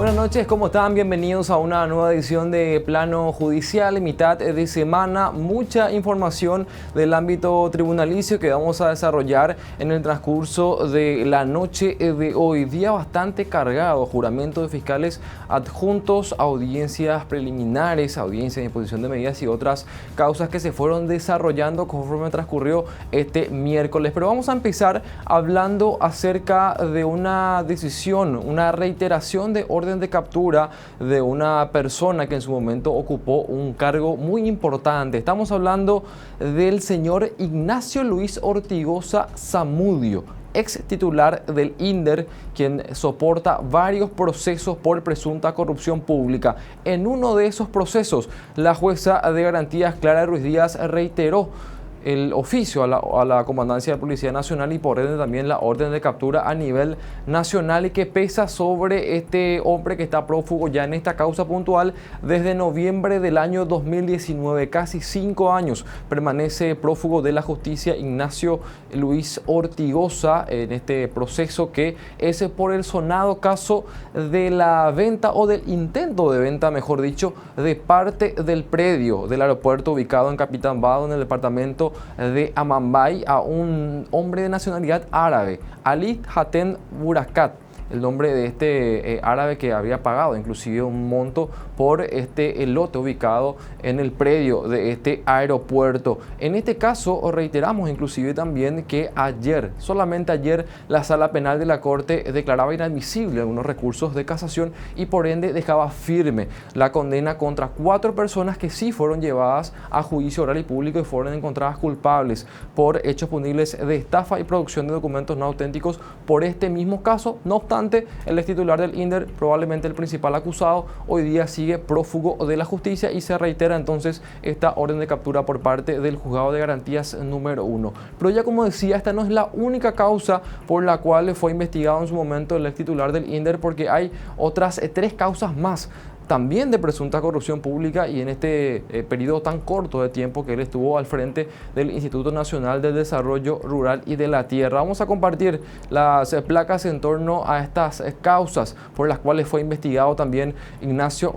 Buenas noches, ¿cómo están? Bienvenidos a una nueva edición de Plano Judicial, mitad de semana. Mucha información del ámbito tribunalicio que vamos a desarrollar en el transcurso de la noche de hoy. Día bastante cargado, juramento de fiscales adjuntos, audiencias preliminares, audiencias de imposición de medidas y otras causas que se fueron desarrollando conforme transcurrió este miércoles. Pero vamos a empezar hablando acerca de una decisión, una reiteración de orden de captura de una persona que en su momento ocupó un cargo muy importante. Estamos hablando del señor Ignacio Luis Ortigosa Zamudio, ex titular del INDER, quien soporta varios procesos por presunta corrupción pública. En uno de esos procesos, la jueza de garantías Clara Ruiz Díaz reiteró el oficio a la Comandancia de Policía Nacional y por ende también la orden de captura a nivel nacional, y que pesa sobre este hombre que está prófugo ya en esta causa puntual desde noviembre del año 2019. Casi 5 años permanece prófugo de la justicia Ignacio Luis Ortigosa en este proceso, que es por el sonado caso de la venta o del intento de venta, mejor dicho, de parte del predio del aeropuerto ubicado en Capitán Vado, en el departamento de Amambay, a un hombre de nacionalidad árabe, Ali Hatem Burakat. El nombre de este árabe que había pagado inclusive un monto por este lote ubicado en el predio de este aeropuerto. En este caso reiteramos inclusive también que ayer, solamente ayer, la Sala Penal de la Corte declaraba inadmisible algunos recursos de casación y por ende dejaba firme la condena contra 4 personas que sí fueron llevadas a juicio oral y público y fueron encontradas culpables por hechos punibles de estafa y producción de documentos no auténticos por este mismo caso. No obstante, el ex titular del INDER, probablemente el principal acusado, hoy día sigue prófugo de la justicia y se reitera entonces esta orden de captura por parte del Juzgado de Garantías número 1. Pero ya como decía, esta no es la única causa por la cual fue investigado en su momento el ex titular del INDER, porque hay otras 3 causas más también de presunta corrupción pública, y en este periodo tan corto de tiempo que él estuvo al frente del Instituto Nacional del Desarrollo Rural y de la Tierra. Vamos a compartir las placas en torno a estas causas por las cuales fue investigado también Ignacio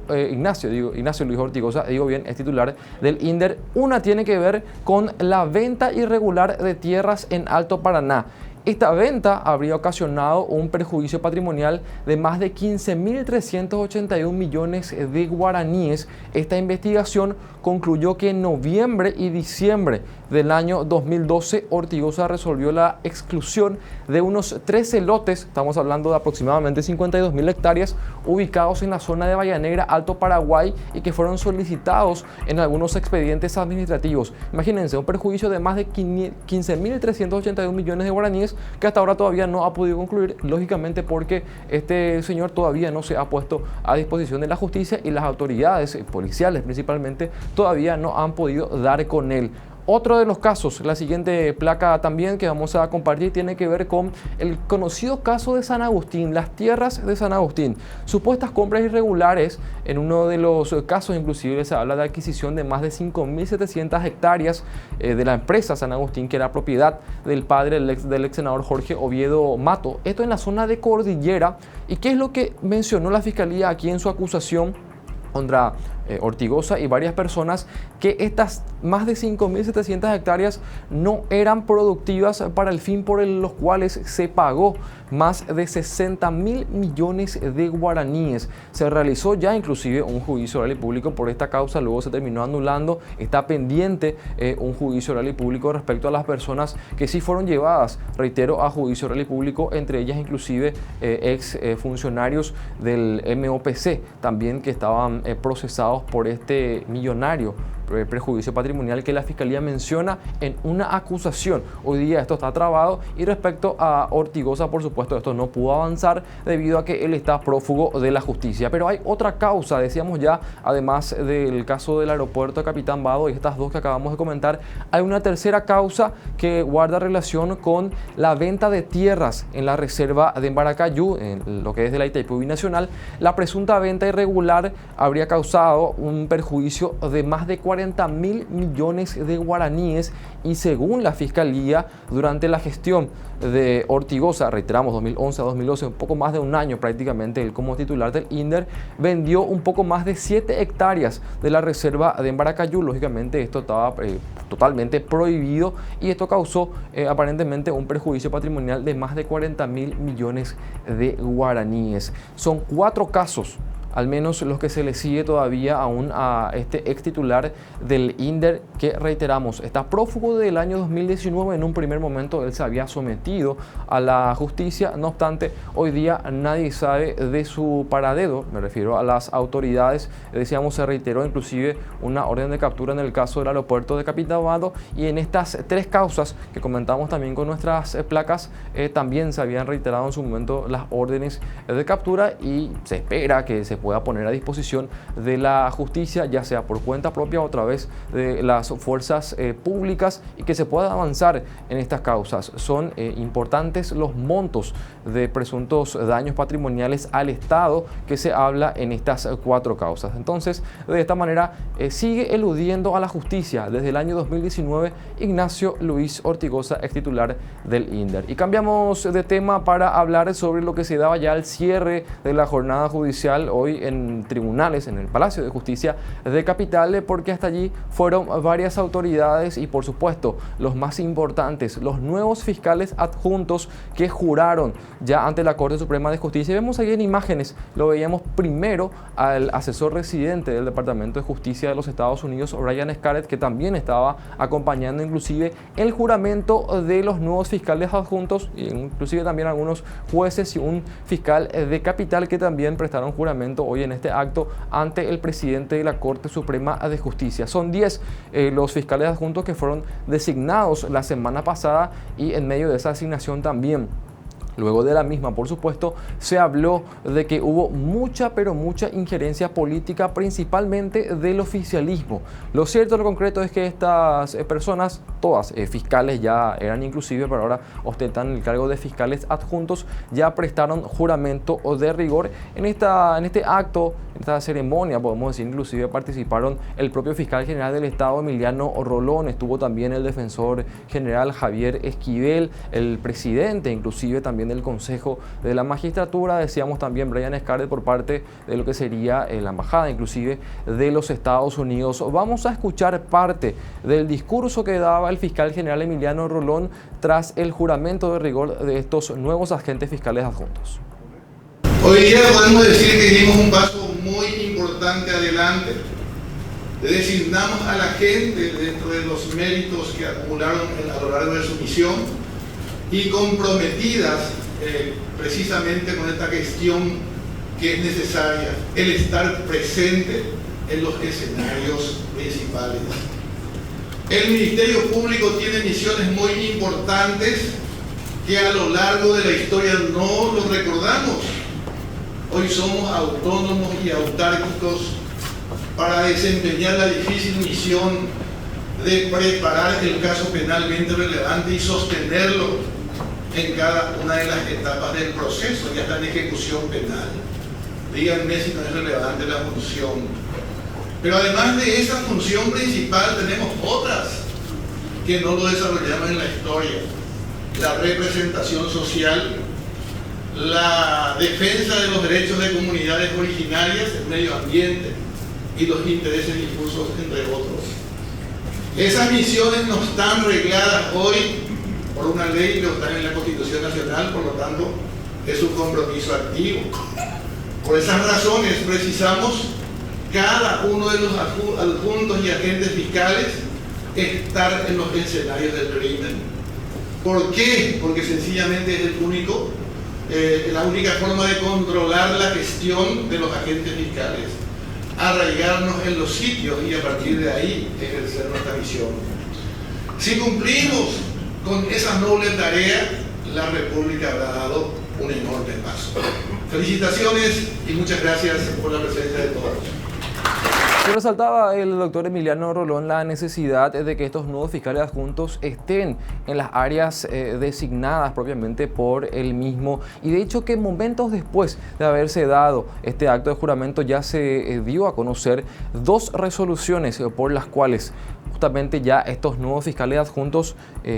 Luis Ortigosa, es titular del INDER. Una tiene que ver con la venta irregular de tierras en Alto Paraná. Esta venta habría ocasionado un perjuicio patrimonial de más de 15.381 millones de guaraníes. Esta investigación concluyó que en noviembre y diciembre del año 2012 Ortigosa resolvió la exclusión de unos 13 lotes, estamos hablando de aproximadamente 52.000 hectáreas, ubicados en la zona de Bahía Negra, Alto Paraguay, y que fueron solicitados en algunos expedientes administrativos. Imagínense, un perjuicio de más de 15.381 millones de guaraníes que hasta ahora todavía no ha podido concluir, lógicamente porque este señor todavía no se ha puesto a disposición de la justicia y las autoridades policiales principalmente todavía no han podido dar con él. Otro de los casos, la siguiente placa también que vamos a compartir, tiene que ver con el conocido caso de San Agustín, las tierras de San Agustín. Supuestas compras irregulares, en uno de los casos inclusive se habla de adquisición de más de 5.700 hectáreas de la empresa San Agustín, que era propiedad del padre del ex senador Jorge Oviedo Mato. Esto en la zona de Cordillera. ¿Y qué es lo que mencionó la Fiscalía aquí en su acusación contra Ortigosa y varias personas? Que estas más de 5.700 hectáreas no eran productivas para el fin por los cuales se pagó más de 60.000 millones de guaraníes. Se realizó ya inclusive un juicio oral y público por esta causa, luego se terminó anulando. Está pendiente un juicio oral y público respecto a las personas que sí fueron llevadas, reitero, a juicio oral y público, entre ellas inclusive ex funcionarios del MOPC, también que estaban procesados por este millonario prejuicio patrimonial que la Fiscalía menciona en una acusación. Hoy día esto está trabado, y respecto a Ortigosa, por supuesto, esto no pudo avanzar debido a que él está prófugo de la justicia. Pero hay otra causa, decíamos ya, además del caso del aeropuerto de Capitán Vado y estas 2 que acabamos de comentar, hay una tercera causa que guarda relación con la venta de tierras en la reserva de Embaracayú, en lo que es de la Itaipú Binacional. La presunta venta irregular habría causado un perjuicio de más de 40 40.000 millones de guaraníes y según la Fiscalía, durante la gestión de Ortigosa, reiteramos 2011 a 2012, un poco más de un año prácticamente, él como titular del INDER, vendió un poco más de 7 hectáreas de la reserva de Embaracayú. Lógicamente esto estaba totalmente prohibido y esto causó aparentemente un perjuicio patrimonial de más de 40.000 millones de guaraníes. Son 4 casos, al menos los que se le sigue todavía aún a este ex titular del INDER, que reiteramos, está prófugo del año 2019. En un primer momento él se había sometido a la justicia, no obstante, hoy día nadie sabe de su paradero, me refiero a las autoridades. Decíamos, se reiteró inclusive una orden de captura en el caso del aeropuerto de Capitavado, y en estas 3 causas que comentamos también con nuestras placas, también se habían reiterado en su momento las órdenes de captura y se espera que se pueda poner a disposición de la justicia, ya sea por cuenta propia o a través de las fuerzas públicas, y que se pueda avanzar en estas causas. Son importantes los montos de presuntos daños patrimoniales al Estado que se habla en estas 4 causas. Entonces, de esta manera sigue eludiendo a la justicia desde el año 2019 Ignacio Luis Ortigosa, ex titular del INDER. Y cambiamos de tema para hablar sobre lo que se daba ya al cierre de la jornada judicial hoy en tribunales, en el Palacio de Justicia de Capital, porque hasta allí fueron varias autoridades y por supuesto los más importantes, los nuevos fiscales adjuntos que juraron ya ante la Corte Suprema de Justicia. Y vemos aquí en imágenes, lo veíamos primero al asesor residente del Departamento de Justicia de los Estados Unidos, Brian Scarlett, que también estaba acompañando inclusive el juramento de los nuevos fiscales adjuntos, inclusive también algunos jueces y un fiscal de Capital que también prestaron juramento hoy en este acto ante el presidente de la Corte Suprema de Justicia. Son 10 los fiscales adjuntos que fueron designados la semana pasada, y en medio de esa asignación también, luego de la misma, por supuesto, se habló de que hubo mucha, pero mucha injerencia política, principalmente del oficialismo. Lo cierto, lo concreto es que estas personas, todas fiscales, ya eran inclusive, pero ahora ostentan el cargo de fiscales adjuntos, ya prestaron juramento de rigor. En este acto, en esta ceremonia, podemos decir, inclusive participaron el propio fiscal general del Estado, Emiliano Rolón, estuvo también el defensor general Javier Esquivel, el presidente inclusive también del Consejo de la Magistratura, decíamos también Brian Scarlett por parte de lo que sería la embajada inclusive de los Estados Unidos. Vamos a escuchar parte del discurso que daba el fiscal general Emiliano Rolón tras el juramento de rigor de estos nuevos agentes fiscales adjuntos. Hoy día podemos decir que dimos un paso muy importante adelante. Designamos a la gente dentro de los méritos que acumularon a lo largo de su misión y comprometidas precisamente con esta gestión que es necesaria, el estar presente en los escenarios principales. El Ministerio Público tiene misiones muy importantes que a lo largo de la historia no los recordamos. Hoy somos autónomos y autárquicos para desempeñar la difícil misión de preparar el caso penalmente relevante y sostenerlo en cada una de las etapas del proceso, ya está en ejecución penal. Díganme si no es relevante la función. Pero además de esa función principal tenemos otras que no lo desarrollamos en la historia: la representación social, la defensa de los derechos de comunidades originarias, el medio ambiente y los intereses difusos, entre otros. Esas misiones no están regladas hoy por una ley que está en la Constitución Nacional, por lo tanto es un compromiso activo. Por esas razones precisamos cada uno de los adjuntos y agentes fiscales estar en los escenarios del crimen. ¿Por qué? Porque sencillamente es la única forma de controlar la gestión de los agentes fiscales, arraigarnos en los sitios y a partir de ahí ejercer nuestra misión. Si cumplimos con esa noble tarea, la República habrá dado un enorme paso. Felicitaciones y muchas gracias por la presencia de todos. Se resaltaba el doctor Emiliano Rolón la necesidad de que estos nuevos fiscales adjuntos estén en las áreas designadas propiamente por él mismo, y de hecho que momentos después de haberse dado este acto de juramento ya se dio a conocer dos resoluciones por las cuales justamente ya estos nuevos fiscales adjuntos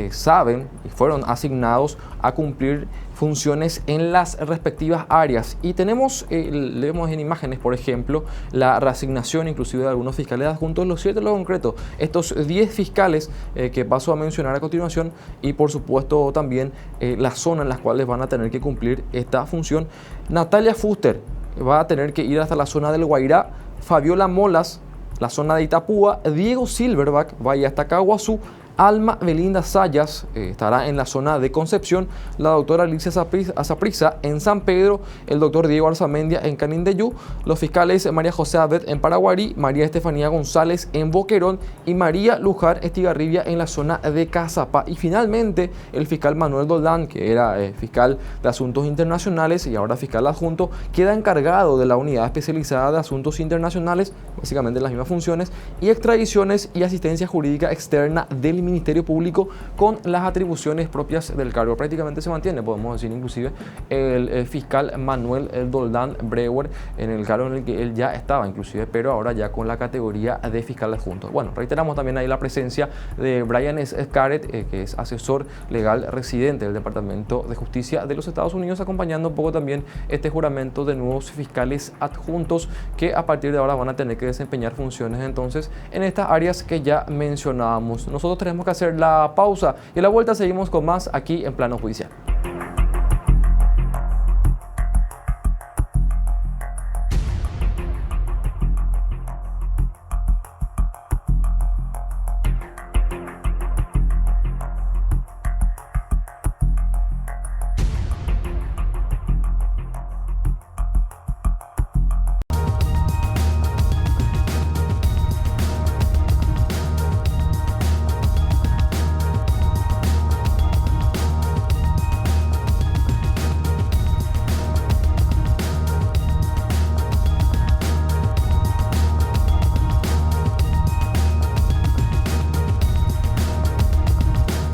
saben y fueron asignados a cumplir funciones en las respectivas áreas. Y leemos en imágenes, por ejemplo, la reasignación inclusive de algunos fiscales adjuntos. Lo cierto, lo concreto, estos 10 fiscales que paso a mencionar a continuación, y por supuesto también la zona en las cuales van a tener que cumplir esta función. Natalia Fuster va a tener que ir hasta la zona del Guairá, Fabiola Molas, la zona de Itapúa, Diego Silverback va a ir hasta Caguazú, Alma Belinda Sayas estará en la zona de Concepción, la doctora Alicia Saprissa en San Pedro, el doctor Diego Arzamendia en Canindeyú, los fiscales María José Abed en Paraguarí, María Estefanía González en Boquerón y María Lujar Estigarribia en la zona de Cazapá. Y finalmente el fiscal Manuel Doldán, que era fiscal de Asuntos Internacionales y ahora fiscal adjunto, queda encargado de la unidad especializada de Asuntos Internacionales, básicamente las mismas funciones, y extradiciones y asistencia jurídica externa del Ministerio Público, con las atribuciones propias del cargo. Prácticamente se mantiene, podemos decir, inclusive el fiscal Manuel Doldán Brewer en el cargo en el que él ya estaba, inclusive, pero ahora ya con la categoría de fiscal adjunto. Bueno, reiteramos también ahí la presencia de Brian Scarrett, que es asesor legal residente del Departamento de Justicia de los Estados Unidos, acompañando un poco también este juramento de nuevos fiscales adjuntos que a partir de ahora van a tener que desempeñar funciones entonces en estas áreas que ya mencionábamos. Nosotros tenemos que hacer la pausa y a la vuelta seguimos con más aquí en Plano Judicial.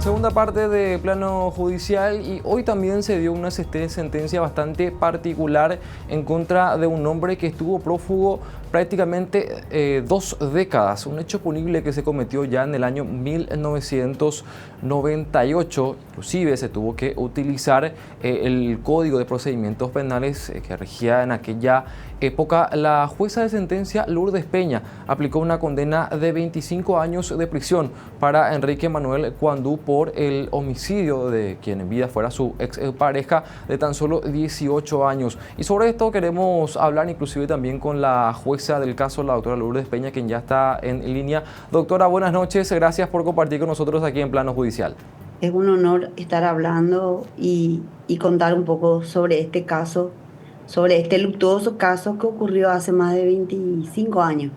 Segunda parte de Plano Judicial, y hoy también se dio una sentencia bastante particular en contra de un hombre que estuvo prófugo prácticamente 2 décadas, un hecho punible que se cometió ya en el año 1998. Inclusive se tuvo que utilizar el Código de Procedimientos Penales que regía en aquella época. La jueza de sentencia Lourdes Peña aplicó una condena de 25 años de prisión para Enrique Manuel Cuandú por el homicidio de quien en vida fuera su ex pareja de tan solo 18 años. Y sobre esto queremos hablar inclusive también con la jueza del caso, la doctora Lourdes Peña, quien ya está en línea. Doctora, buenas noches, gracias por compartir con nosotros aquí en Plano Judicial. Es un honor estar hablando y contar un poco sobre este caso, sobre este luctuoso caso que ocurrió hace más de 25 años.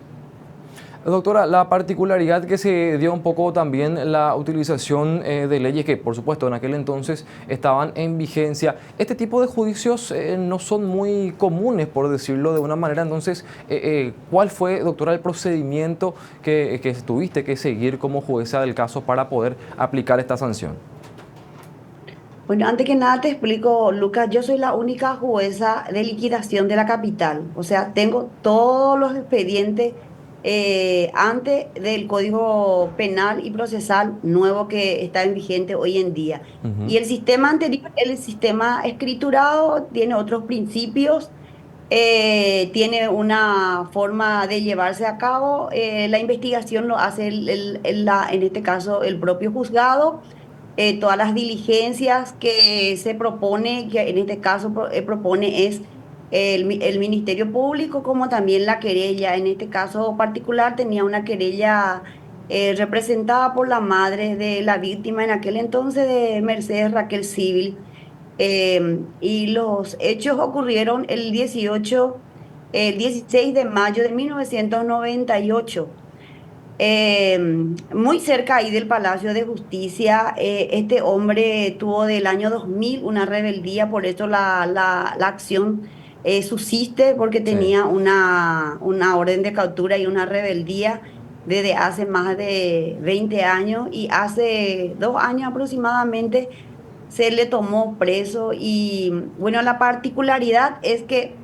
Doctora, la particularidad que se dio un poco también la utilización de leyes que, por supuesto, en aquel entonces estaban en vigencia. Este tipo de juicios no son muy comunes, por decirlo de una manera. Entonces, ¿cuál fue, doctora, el procedimiento que tuviste que seguir como jueza del caso para poder aplicar esta sanción? Bueno, antes que nada te explico, Lucas, yo soy la única jueza de liquidación de la capital. O sea, tengo todos los expedientes antes del Código Penal y Procesal nuevo que está en vigente hoy en día. Y el sistema anterior, el sistema escriturado, tiene otros principios, tiene una forma de llevarse a cabo. La investigación lo hace en este caso el propio juzgado. Todas las diligencias que se propone, que en este caso propone es el Ministerio Público, como también la querella. En este caso particular tenía una querella representada por la madre de la víctima en aquel entonces, de Mercedes Raquel Civil, y los hechos ocurrieron el 16 de mayo de 1998. Muy cerca ahí del Palacio de Justicia. Este hombre tuvo del año 2000 una rebeldía, por eso la acción subsiste porque Sí. tenía una orden de captura y una rebeldía desde hace más de 20 años y hace 2 años aproximadamente se le tomó preso y bueno, la particularidad es que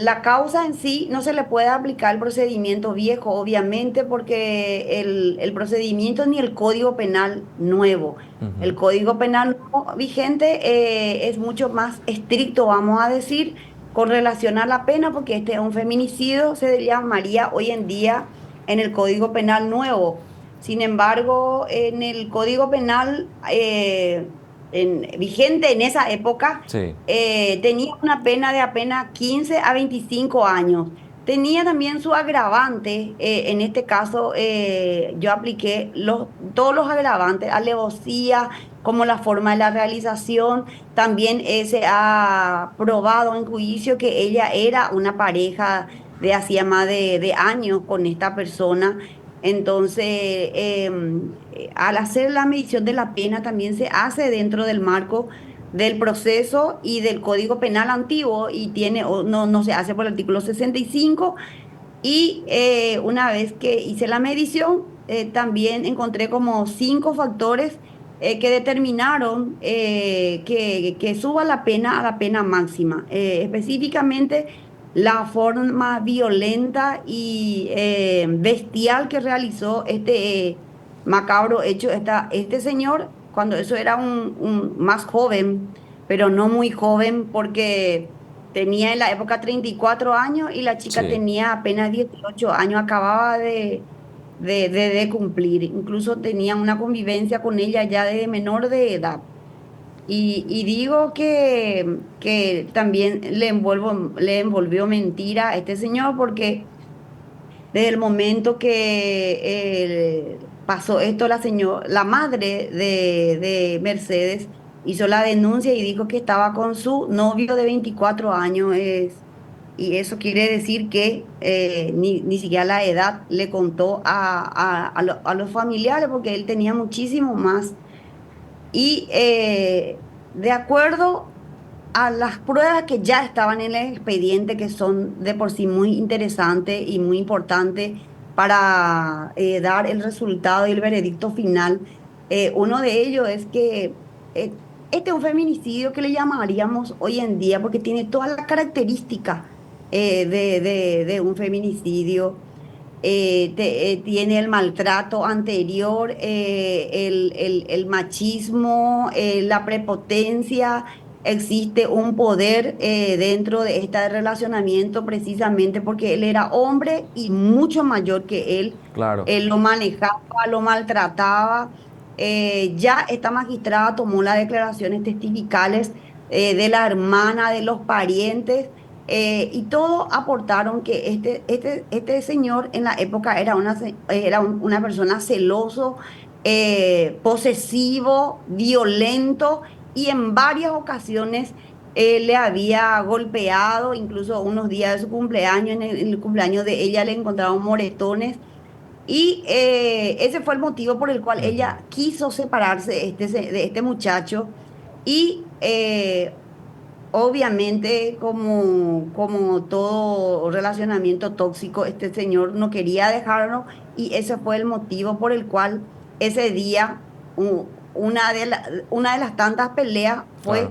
la causa en sí no se le puede aplicar el procedimiento viejo, obviamente, porque el procedimiento ni el código penal nuevo. Ujú. El código penal nuevo vigente es mucho más estricto, vamos a decir, con relación a la pena, porque este es un feminicidio, se llamaría hoy en día en el código penal nuevo. Sin embargo, en el código penal vigente en esa época, Sí. tenía una pena de apenas 15 a 25 años. Tenía también su agravante, en este caso yo apliqué todos los agravantes, alevosía, como la forma de la realización. También se ha probado en juicio que ella era una pareja de hacía más de años con esta persona. Entonces, al hacer la medición de la pena también se hace dentro del marco del proceso y del Código Penal antiguo y no se hace por el artículo 65 y una vez que hice la medición también encontré como 5 factores que determinaron que suba la pena a la pena máxima. Específicamente la forma violenta y bestial que realizó este macabro hecho este señor cuando eso era un más joven, pero no muy joven porque tenía en la época 34 años y la chica Sí. tenía apenas 18 años, acababa de cumplir. Incluso tenía una convivencia con ella ya de menor de edad. Y digo que también le envolvió mentira a este señor porque desde el momento que pasó esto, la madre de Mercedes hizo la denuncia y dijo que estaba con su novio de 24 años. Y eso quiere decir que ni siquiera la edad le contó a los familiares porque él tenía muchísimo más. Y de acuerdo a las pruebas que ya estaban en el expediente, que son de por sí muy interesantes y muy importantes para dar el resultado y el veredicto final. Uno de ellos es que este es un feminicidio que le llamaríamos hoy en día porque tiene todas las características de un feminicidio. Tiene el maltrato anterior, el machismo, la prepotencia. Existe un poder dentro de este relacionamiento precisamente porque él era hombre y mucho mayor que él. Claro. Él lo manejaba, lo maltrataba. Ya esta magistrada tomó las declaraciones testificales de la hermana, de los parientes y todos aportaron que este señor en la época era una persona celoso, posesivo, violento y en varias ocasiones le había golpeado, incluso unos días de su cumpleaños, en el cumpleaños de ella le encontraron moretones. Y ese fue el motivo por el cual Ujú. ella quiso separarse de este muchacho. Y obviamente, como todo relacionamiento tóxico, este señor no quería dejarlo y ese fue el motivo por el cual ese día una de las tantas peleas Claro. fue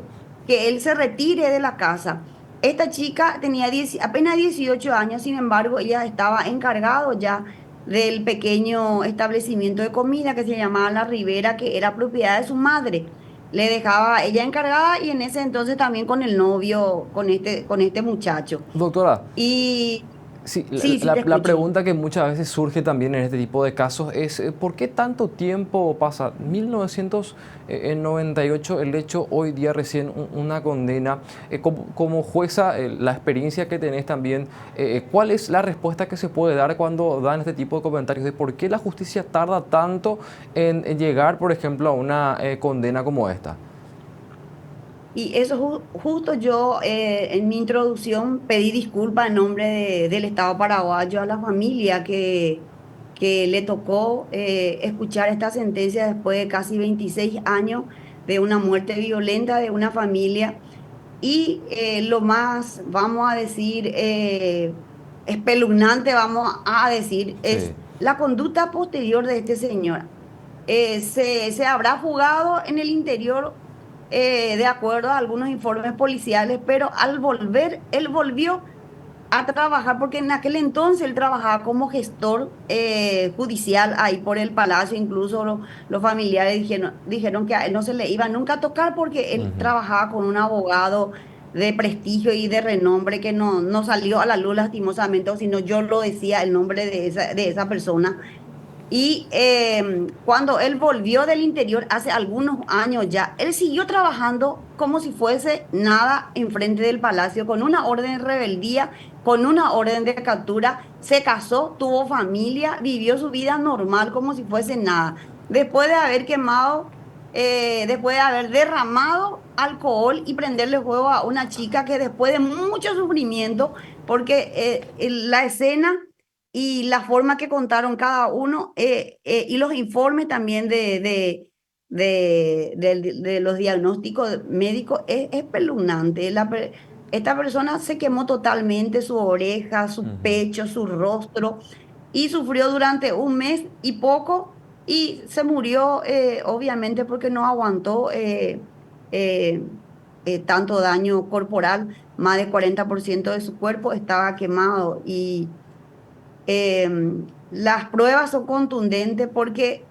que él se retire de la casa. Esta chica tenía apenas 18 años, sin embargo, ella estaba encargado ya del pequeño establecimiento de comida que se llamaba La Ribera, que era propiedad de su madre. Le dejaba ella encargada y en ese entonces también con el novio, con este muchacho. Doctora, Y sí, sí, sí, te la escucho. pregunta que muchas veces surge también en este tipo de casos es ¿por qué tanto tiempo pasa? 1998 el hecho, hoy día recién una condena. Como jueza, la experiencia que tenés también, ¿cuál es la respuesta que se puede dar cuando dan este tipo de comentarios de por qué la justicia tarda tanto en llegar, por ejemplo, a una condena como esta? Y eso justo yo en mi introducción pedí disculpas en nombre del Estado paraguayo a la familia que le tocó escuchar esta sentencia después de casi 26 años de una muerte violenta de una familia. Y lo más, vamos a decir, espeluznante, vamos a decir, es Sí. la conducta posterior de este señor. Se habrá fugado en el interior, de acuerdo a algunos informes policiales, pero al volver, él volvió a trabajar, porque en aquel entonces él trabajaba como gestor judicial ahí por el palacio. Incluso los familiares dijeron que a él no se le iba nunca a tocar porque él Ujú. trabajaba con un abogado de prestigio y de renombre que no salió a la luz lastimosamente, o si no yo lo decía el nombre de esa persona. Y cuando él volvió del interior hace algunos años ya, él siguió trabajando como si fuese nada enfrente del palacio, con una orden de rebeldía, con una orden de captura. Se casó, tuvo familia, vivió su vida normal como si fuese nada. Después de haber quemado, después de haber derramado alcohol y prenderle fuego a una chica que después de mucho sufrimiento, porque la escena y la forma que contaron cada uno, y los informes también de los diagnósticos médicos es espeluznante. Esta persona se quemó totalmente su oreja, su Ujú. pecho, su rostro, y sufrió durante un mes y poco, y se murió, obviamente porque no aguantó eh, tanto daño corporal. Más del 40% de su cuerpo estaba quemado. Y las pruebas son contundentes porque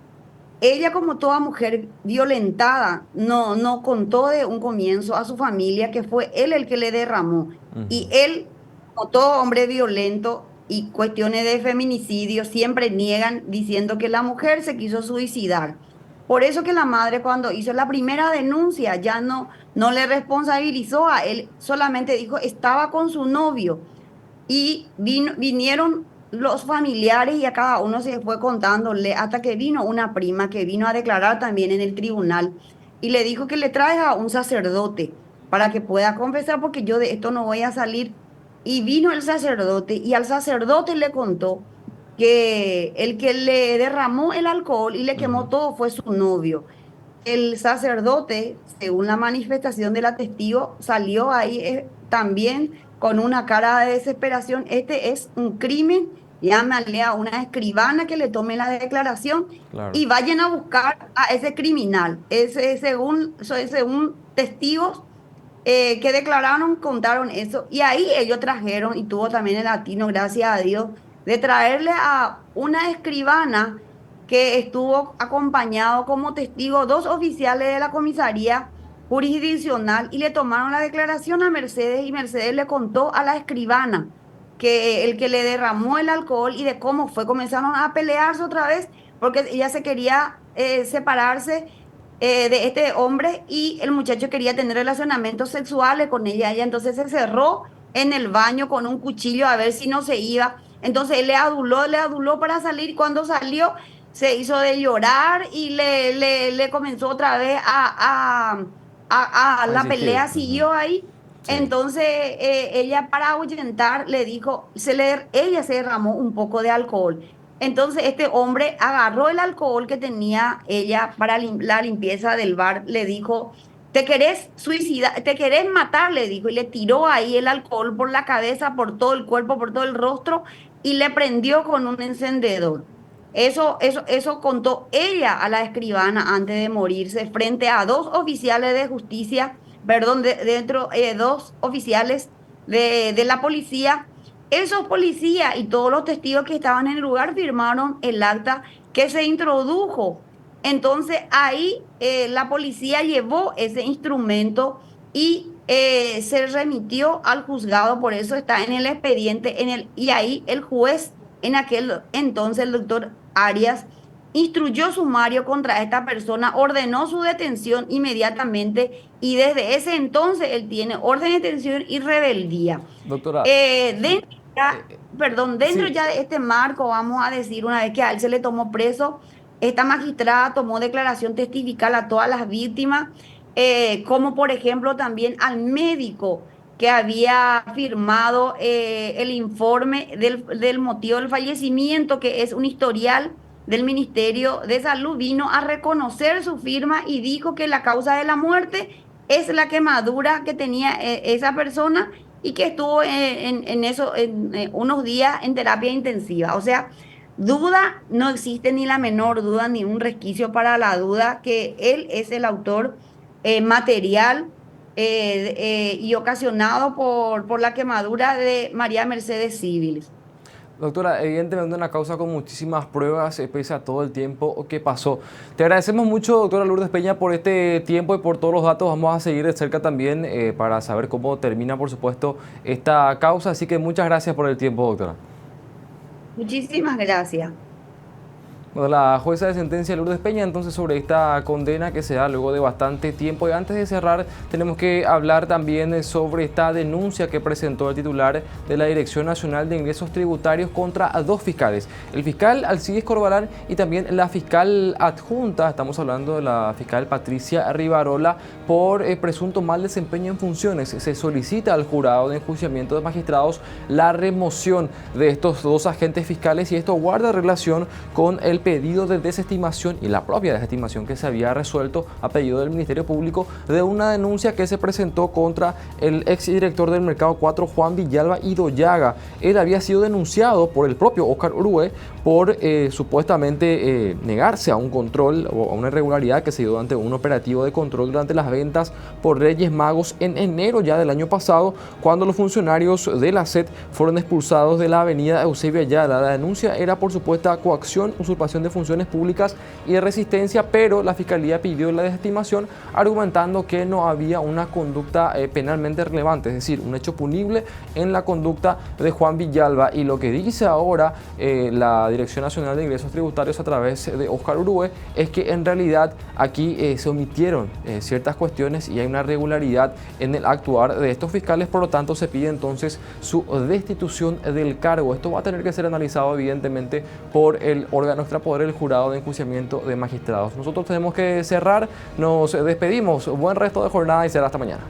ella, como toda mujer violentada, no contó de un comienzo a su familia que fue él el que le derramó. Y Ujú. él, como todo hombre violento y cuestiones de feminicidio, siempre niegan diciendo que la mujer se quiso suicidar. Por eso que la madre, cuando hizo la primera denuncia, ya no le responsabilizó a él, solamente dijo estaba con su novio. Y vinieron los familiares y a cada uno se fue contándole hasta que vino una prima que vino a declarar también en el tribunal y le dijo que le traiga a un sacerdote para que pueda confesar, porque yo de esto no voy a salir. Y vino el sacerdote y al sacerdote le contó que el que le derramó el alcohol y le Ujú. quemó todo fue su novio. El sacerdote, según la manifestación de la testigo, salió ahí también con una cara de desesperación. Este es un crimen, llámale a una escribana que le tome la declaración Claro. y vayan a buscar a ese criminal. Según testigos que declararon, contaron eso. Y ahí ellos trajeron, y tuvo también el latino, gracias a Dios, de traerle a una escribana que estuvo acompañado como testigo dos oficiales de la comisaría jurisdiccional, y le tomaron la declaración a Mercedes, y Mercedes le contó a la escribana que el que le derramó el alcohol y de cómo fue. Comenzaron a pelearse otra vez porque ella se quería separarse de este hombre, y el muchacho quería tener relacionamientos sexuales con ella. Ella entonces se cerró en el baño con un cuchillo a ver si no se iba. Entonces él le aduló para salir. Cuando salió, se hizo de llorar y le comenzó otra vez A la insistir. pelea Ujú. siguió ahí. Sí. Entonces ella, para ahuyentar, le dijo, ella se derramó un poco de alcohol. Entonces este hombre agarró el alcohol que tenía ella para la limpieza del bar, le dijo, ¿te querés suicidar? ¿Te querés matar? Le dijo, y le tiró ahí el alcohol por la cabeza, por todo el cuerpo, por todo el rostro, y le prendió con un encendedor. Eso contó ella a la escribana antes de morirse, frente a dos oficiales de justicia, perdón, dos oficiales de la policía. Esos policías y todos los testigos que estaban en el lugar firmaron el acta que se introdujo. Entonces ahí la policía llevó ese instrumento y se remitió al juzgado. Por eso está en el expediente, y ahí el juez, en aquel entonces el doctor Arias, instruyó sumario contra esta persona, ordenó su detención inmediatamente, y desde ese entonces él tiene orden de detención y rebeldía. Doctora, Dentro eh, ya, eh, perdón, dentro sí. ya de este marco, vamos a decir, una vez que a él se le tomó preso, esta magistrada tomó declaración testifical a todas las víctimas, como por ejemplo también al médico que había firmado el informe del motivo del fallecimiento, que es un historial del Ministerio de Salud. Vino a reconocer su firma y dijo que la causa de la muerte es la quemadura que tenía esa persona y que estuvo en eso, unos días en terapia intensiva. O sea, duda, no existe ni la menor duda, ni un resquicio para la duda que él es el autor material y ocasionado por la quemadura de María Mercedes Civiles. Doctora, evidentemente una causa con muchísimas pruebas, pese a todo el tiempo que pasó. Te agradecemos mucho, doctora Lourdes Peña, por este tiempo y por todos los datos. Vamos a seguir de cerca también para saber cómo termina, por supuesto, esta causa. Así que muchas gracias por el tiempo, doctora. Muchísimas gracias. Bueno, la jueza de sentencia Lourdes Peña entonces sobre esta condena que se da luego de bastante tiempo. Y antes de cerrar tenemos que hablar también sobre esta denuncia que presentó el titular de la Dirección Nacional de Ingresos Tributarios contra dos fiscales. El fiscal Alcides Corbalán y también la fiscal adjunta, estamos hablando de la fiscal Patricia Rivarola, por presunto mal desempeño en funciones. Se solicita al jurado de enjuiciamiento de magistrados la remoción de estos dos agentes fiscales y esto guarda relación con el pedido de desestimación y la propia desestimación que se había resuelto a pedido del Ministerio Público de una denuncia que se presentó contra el exdirector del Mercado 4, Juan Villalba Idoyaga. Él había sido denunciado por el propio Óscar Urue por supuestamente negarse a un control o a una irregularidad que se dio durante un operativo de control durante las ventas por Reyes Magos en enero ya del año pasado, cuando los funcionarios de la SET fueron expulsados de la avenida Eusebio Ayala. La denuncia era por supuesta coacción, usurpación de funciones públicas y de resistencia, pero la Fiscalía pidió la desestimación argumentando que no había una conducta penalmente relevante, es decir, un hecho punible en la conducta de Juan Villalba. Y lo que dice ahora la Dirección Nacional de Ingresos Tributarios a través de Óscar Urue es que en realidad aquí se omitieron ciertas cuestiones y hay una irregularidad en el actuar de estos fiscales, por lo tanto se pide entonces su destitución del cargo. Esto va a tener que ser analizado evidentemente por el órgano extrapoder, el jurado de enjuiciamiento de magistrados. Nosotros tenemos que cerrar, nos despedimos, buen resto de jornada y será hasta mañana.